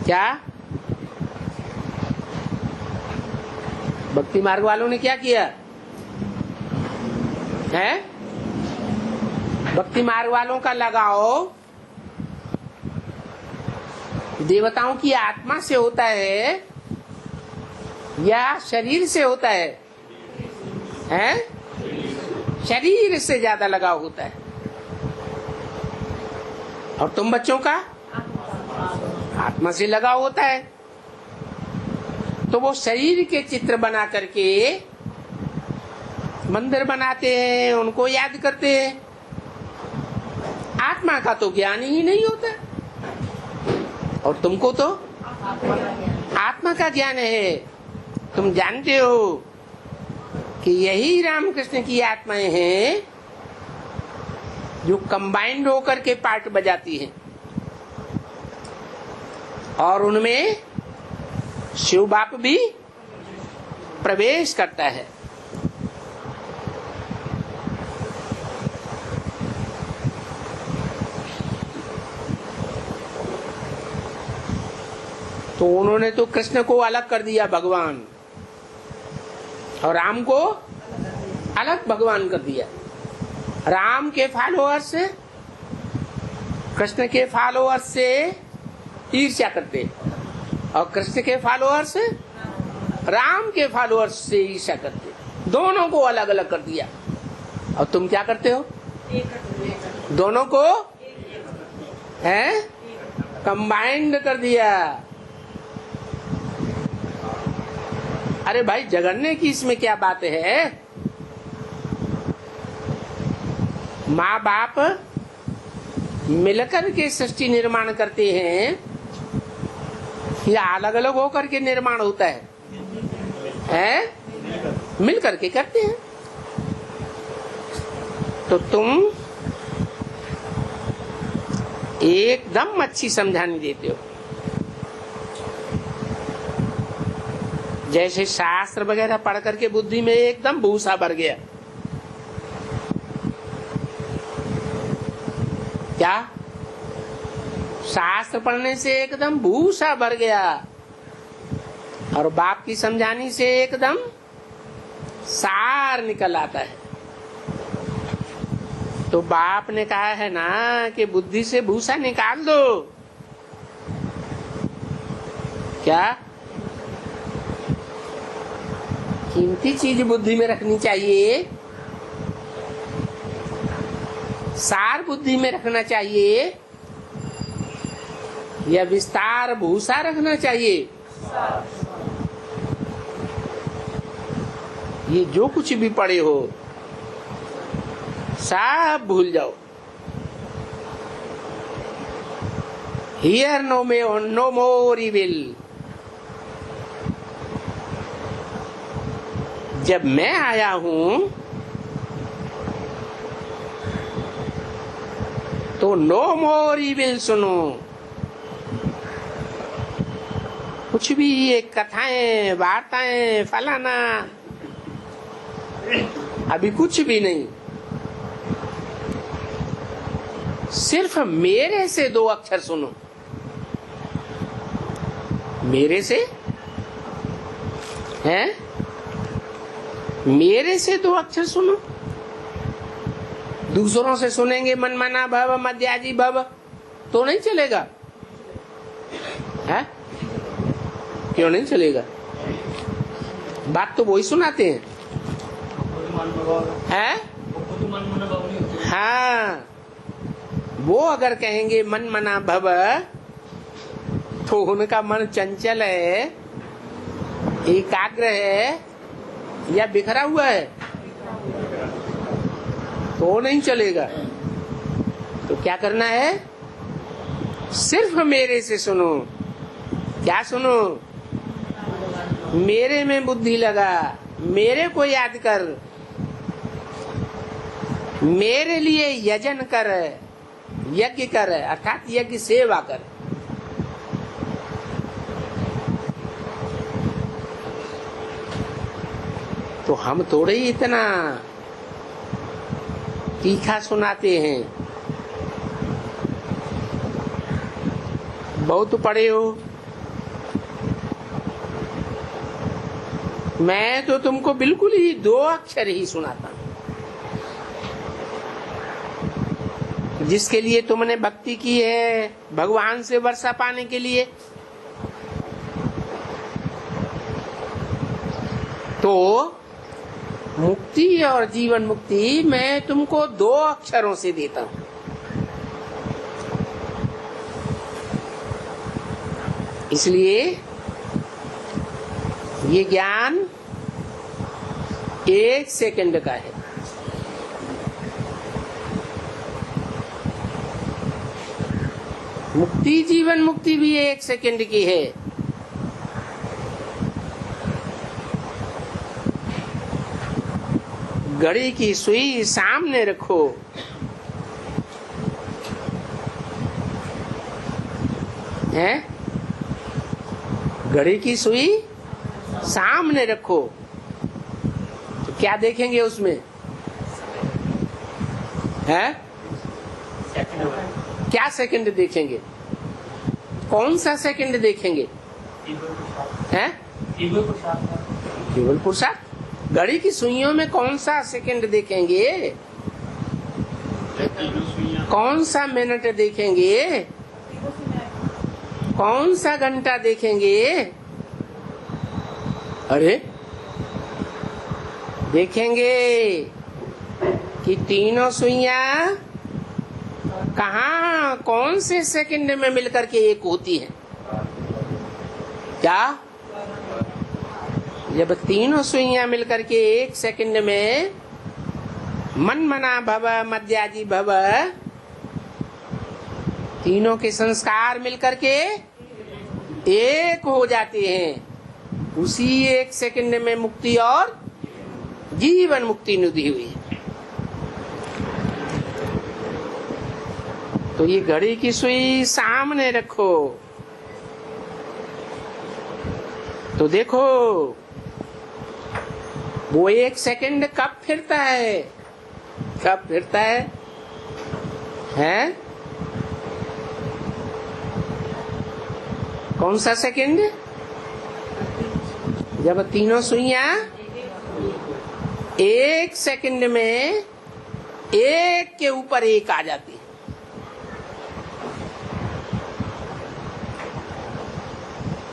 क्या भक्ति मार्ग वालों ने क्या किया है? भक्ति मार्ग वालों का लगाव देवताओं की आत्मा से होता है या शरीर से होता है? हैं? शरीर से ज्यादा लगाव होता है। और तुम बच्चों का आत्मा से लगाव होता है। तो वो शरीर के चित्र बना करके मंदिर बनाते हैं, उनको याद करते हैं। आत्मा का तो ज्ञान ही नहीं होता, और तुमको तो आत्मा का ज्ञान है। तुम जानते हो कि यही रामकृष्ण की आत्माएं हैं जो कंबाइंड होकर के पार्ट बजाती हैं, और उनमें शिव बाप भी प्रवेश करता है। तो उन्होंने तो कृष्ण को अलग कर दिया भगवान, और राम को अलग भगवान कर दिया। राम के फॉलोअर्स कृष्ण के फॉलोअर्स से ईर्ष्या करते, और कृष्ण के फॉलोअर्स राम के फॉलोअर्स से ईर्ष्या करते। दोनों को अलग अलग कर दिया। और तुम क्या करते हो? दोनों को है कंबाइंड कर दिया। अरे भाई, झगड़ने की इसमें क्या बात है? माँ बाप मिलकर के सृष्टि निर्माण करते हैं या अलग अलग होकर के निर्माण होता है? मिल करके करते हैं। तो तुम एकदम अच्छी समझानी देते हो। जैसे शास्त्र वगैरह पढ़ करके बुद्धि में एकदम भूसा भर गया। क्या? शास्त्र पढ़ने से एकदम भूसा भर गया, और बाप की समझानी से एकदम सार निकल आता है। तो बाप ने कहा है ना कि बुद्धि से भूसा निकाल दो। क्या? कीमती चीज बुद्धि में रखनी चाहिए, सार बुद्धि में रखना चाहिए, या विस्तार भूसा रखना चाहिए? ये जो कुछ भी पढ़े हो सब भूल जाओ। Here no more evil। जब मैं आया हूं तो नो मोर इविल सुनो। कुछ भी ये कथाएं वार्ताएं फलाना, अभी कुछ भी नहीं। सिर्फ मेरे से 2 अक्षर सुनो, मेरे से हैं, मेरे से 2 अक्षर सुनो। दूसरों से सुनेंगे मनमाना भव मध्याजी भव तो नहीं चलेगा है? क्यों नहीं चलेगा? बात तो वही सुनाते हैं हाँ, वो अगर कहेंगे मन मना भव तो उनका मन चंचल है, एकाग्र है या बिखरा हुआ है, तो नहीं चलेगा। तो क्या करना है? सिर्फ मेरे से सुनो। क्या सुनो? मेरे में बुद्धि लगा, मेरे को याद कर, मेरे लिए यजन कर, यज्ञ कर, अर्थात यज्ञ सेवा कर। तो हम थोड़े ही इतना तीखा सुनाते हैं। बहुत पढ़े हो, मैं तो तुमको बिल्कुल ही 2 अक्षर ही सुनाता हूं। जिसके लिए तुमने भक्ति की है, भगवान से वर्षा पाने के लिए, तो मुक्ति और जीवन मुक्ति मैं तुमको 2 अक्षरों से देता हूं। इसलिए ये ज्ञान 1 सेकंड का है। मुक्ति जीवन मुक्ति भी 1 सेकंड की है। घड़ी की सुई सामने रखो, हैं? घड़ी की सुई सामने रखो तो क्या देखेंगे उसमें? है क्या सेकंड देखेंगे? कौन सा सेकंड देखेंगे? हैं? केवल पुरुषार्थ। घड़ी की सुइयों में कौन सा सेकंड देखेंगे? कौन सा मिनट देखेंगे? कौन सा घंटा देखेंगे? अरे देखेंगे कि तीनों सुइयां कहाँ कौन से सेकंड में मिलकर के एक होती है। क्या? जब तीनों सुइयां मिलकर के 1 सेकंड में मन मना भव मध्याजी भव, तीनों के संस्कार मिलकर के एक हो जाते हैं, उसी 1 सेकंड में मुक्ति और जीवन मुक्ति निधि हुई। तो ये घड़ी की सुई सामने रखो तो देखो वो 1 सेकंड कब फिरता है? कब फिरता है? हैं? कौन सा सेकंड? जब तीनों सुइयां 1 सेकंड में एक के ऊपर एक आ जाती है।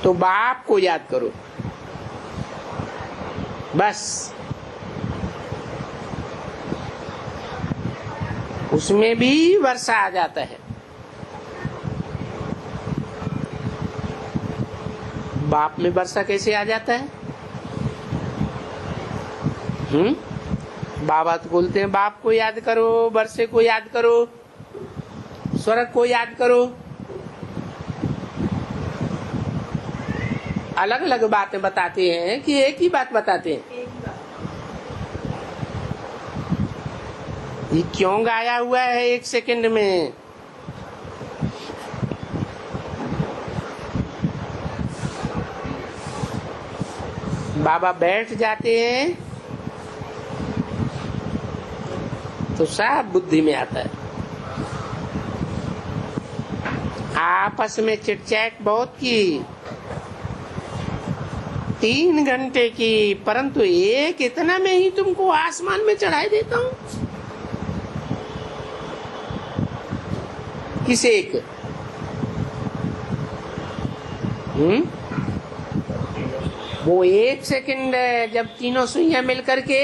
तो बाप को याद करो बस, उसमें भी वर्षा आ जाता है। बाप में वर्षा कैसे आ जाता है? बाबा तो बोलते हैं बाप को याद करो, वर्षे को याद करो, स्वर्ग को याद करो। अलग अलग बातें बताते हैं कि एक ही बात बताते हैं? ये क्यों गाया हुआ है 1 सेकंड में? बाबा बैठ जाते हैं तो सब बुद्धि में आता है। आपस में चिटचैट बहुत की, 3 घंटे की, परंतु एक इतना में ही तुमको आसमान में चढ़ाई देता हूं। किस एक? वो 1 सेकंड है जब तीनों सुइयां मिलकर के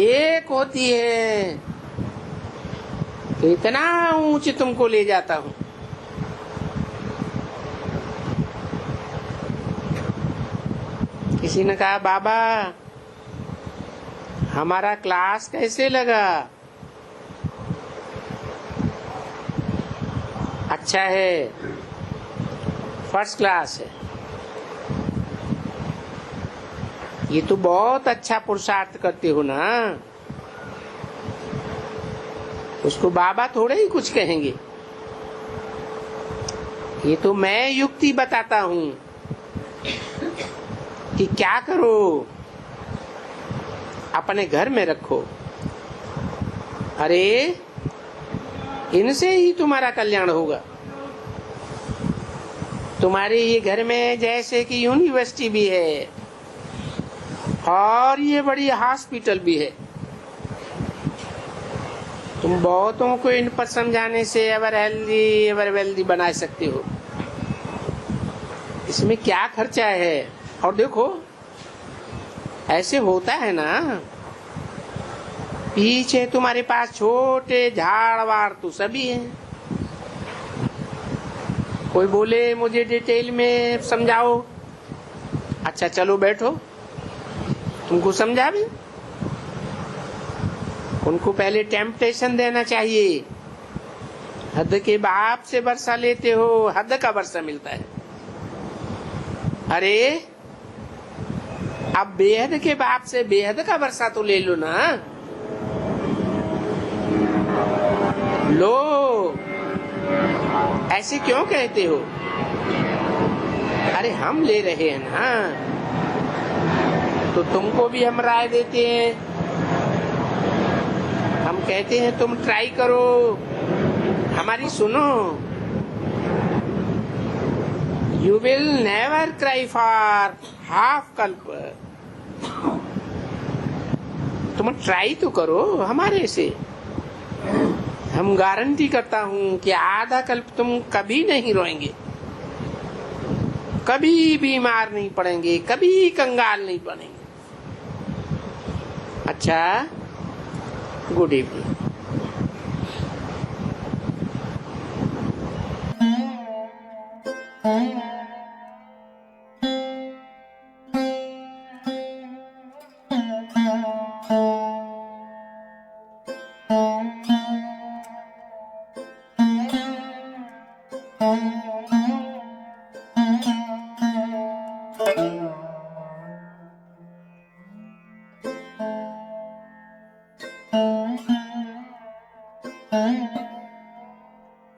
एक होती है, तो इतना ऊंचे तुमको ले जाता हूं। किसी ने कहा बाबा हमारा क्लास कैसे लगा? अच्छा है, फर्स्ट क्लास है। ये तो बहुत अच्छा पुरुषार्थ करते हो ना। उसको बाबा थोड़े ही कुछ कहेंगे, ये तो मैं युक्ति बताता हूं कि क्या करो, अपने घर में रखो। अरे इनसे ही तुम्हारा कल्याण होगा। तुम्हारे ये घर में जैसे कि यूनिवर्सिटी भी है और ये बड़ी हॉस्पिटल भी है। तुम बहुतों को इन पर समझाने से एवर हेल्दी एवर वेल्दी बना सकते हो। इसमें क्या खर्चा है? और देखो ऐसे होता है ना, पीछे तुम्हारे पास छोटे झाड़ वाड़ तो सभी हैं। कोई बोले मुझे डिटेल में समझाओ, अच्छा चलो बैठो, तुमको समझा भी। उनको पहले टेम्पटेशन देना चाहिए। हद के बाप से वर्षा लेते हो, हद का वर्षा मिलता है। अरे अब बेहद के बाप से बेहद का वर्षा तो ले लो ना। लो, ऐसे क्यों कहते हो? अरे हम ले रहे हैं ना, तो तुमको भी हम राय देते हैं। हम कहते हैं तुम ट्राई करो, हमारी सुनो। You will never cry for half कल्प। तुम ट्राई तो करो हमारे से। हम गारंटी करता हूं कि आधा कल्प तुम कभी नहीं रोएंगे, कभी बीमार नहीं पड़ेंगे, कभी कंगाल नहीं पड़ेंगे। अच्छा, गुड इवनिंग।